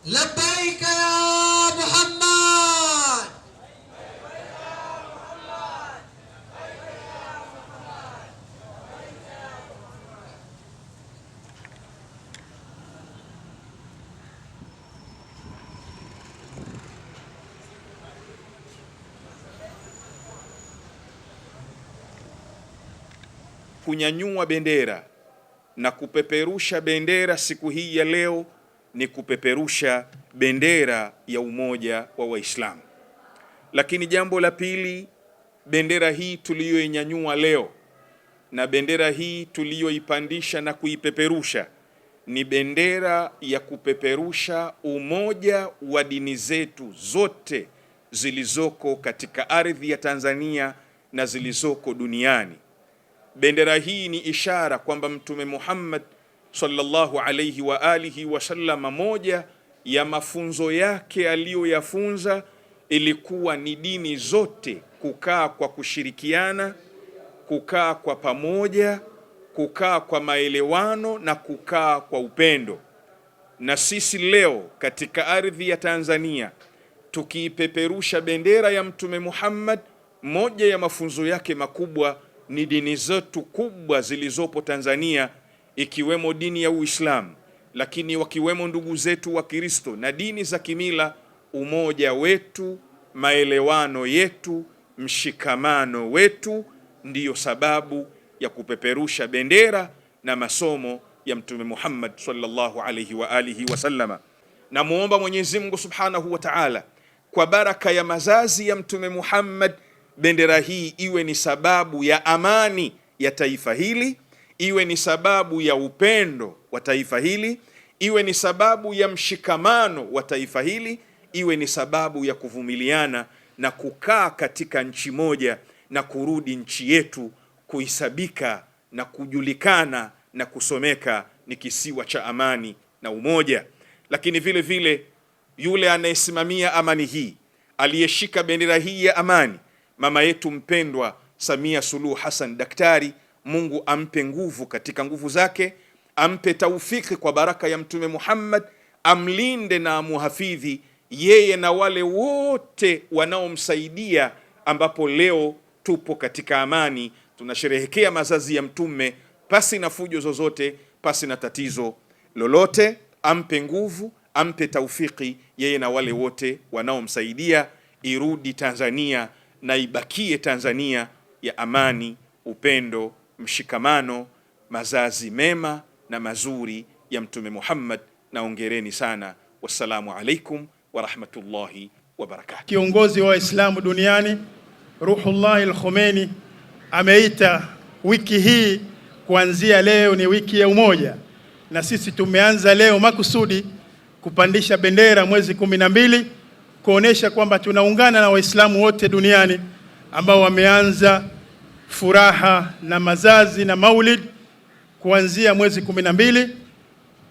لبيك يا محمد. Kunyanyua bendera na kupeperusha bendera siku hii ya leo ni kupeperusha bendera ya umoja wa Waislamu. Lakini jambo la pili, bendera hii tuliyoinyanyua leo na bendera hii tuliyoipandisha na kuipeperusha ni bendera ya kupeperusha umoja wa dini zetu zote zilizoko katika ardhi ya Tanzania na zilizoko duniani. Bendera hii ni ishara kwamba Mtume Muhammad sallallahu alayhi wa alihi wasallam, moja ya mafunzo yake aliyoyafunza ilikuwa ni dini zote kukaa kwa kushirikiana, kukaa kwa pamoja, kukaa kwa maelewano na kukaa kwa upendo. Na sisi leo katika ardhi ya Tanzania tukiipeperusha bendera ya Mtume Muhammad, moja ya mafunzo yake makubwa ni dini zetu kubwa zilizopo Tanzania, ikiwemo dini ya Uislamu, lakini wakiwemo ndugu zetu wa Kristo na dini za kimila. Umoja wetu, maelewano yetu, mshikamano wetu ndiyo sababu ya kupeperusha bendera na masomo ya Mtume Muhammad sallallahu alayhi wa alihi wasallama. Na muomba Mwenyezi Mungu Subhanahu wa Ta'ala, kwa baraka ya mazazi ya Mtume Muhammad, bendera hii iwe ni sababu ya amani ya taifa hili, iwe ni sababu ya upendo wa taifa hili, iwe ni sababu ya mshikamano wa taifa hili, iwe ni sababu ya kuvumiliana na kukaa katika nchi moja na kurudi nchi yetu kuhisabika na kujulikana na kusomeka ni kisiwa cha amani na umoja. Lakini vile vile yule anayesimamia amani hii, aliyeshika bendera hii ya amani, mama yetu mpendwa Samia Suluhu Hassan daktari, Mungu ampe nguvu katika nguvu zake, ampe taufiki kwa baraka ya Mtume Muhammad, amlinde na amuhafidhi yeye na wale wote wanaomsaidia, ambapo leo tupo katika amani, tunasherehekea mazazi ya Mtume pasi na fujo zozote, pasi na tatizo lolote. Ampe nguvu, ampe taufiki yeye na wale wote wanaomsaidia, irudi Tanzania na ibakie Tanzania ya amani, upendo, mshikamano, mazazi mema na mazuri ya Mtume Muhammad. Na ongereni sana. Wassalamu alaikum wa rahmatullahi wa barakatuh. Kiongozi wa Waislamu duniani Ruhullah al-Khomeini ameita wiki hii kuanzia leo ni wiki ya umoja, na sisi tumeanza leo makusudi kupandisha bendera mwezi 12 kuonesha kwamba tunaungana na Waislamu wote duniani ambao wameanza furaha na mazazi na maulid kuanzia mwezi 12,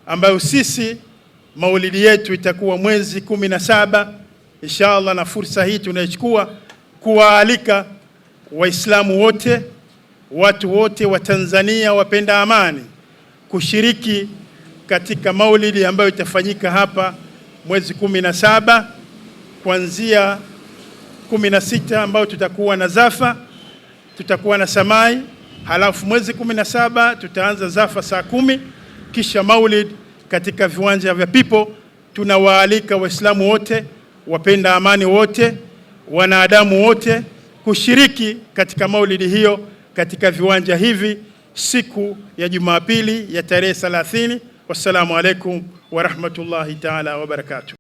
ambayo sisi maulidi yetu itakuwa mwezi 17 inshallah. Na fursa hii tunaichukua kuwaalika Waislamu wote, watu wote wa Tanzania wapenda amani kushiriki katika maulidi ambayo itafanyika hapa mwezi 17 kuanzia 16, ambayo tutakuwa na Zafa, tutakuwa na Samai, halafu mwezi 17 tutaanza Zafa saa 10, kisha maulid katika viwanja vya Pipo. Tunawaalika Waislamu wote, wapenda amani wote, wanadamu wote kushiriki katika maulidi hiyo katika viwanja hivi siku ya Jumapili ya tarehe 30. Wassalamu alaikum wa rahmatullahi ta'ala wa barakatuh.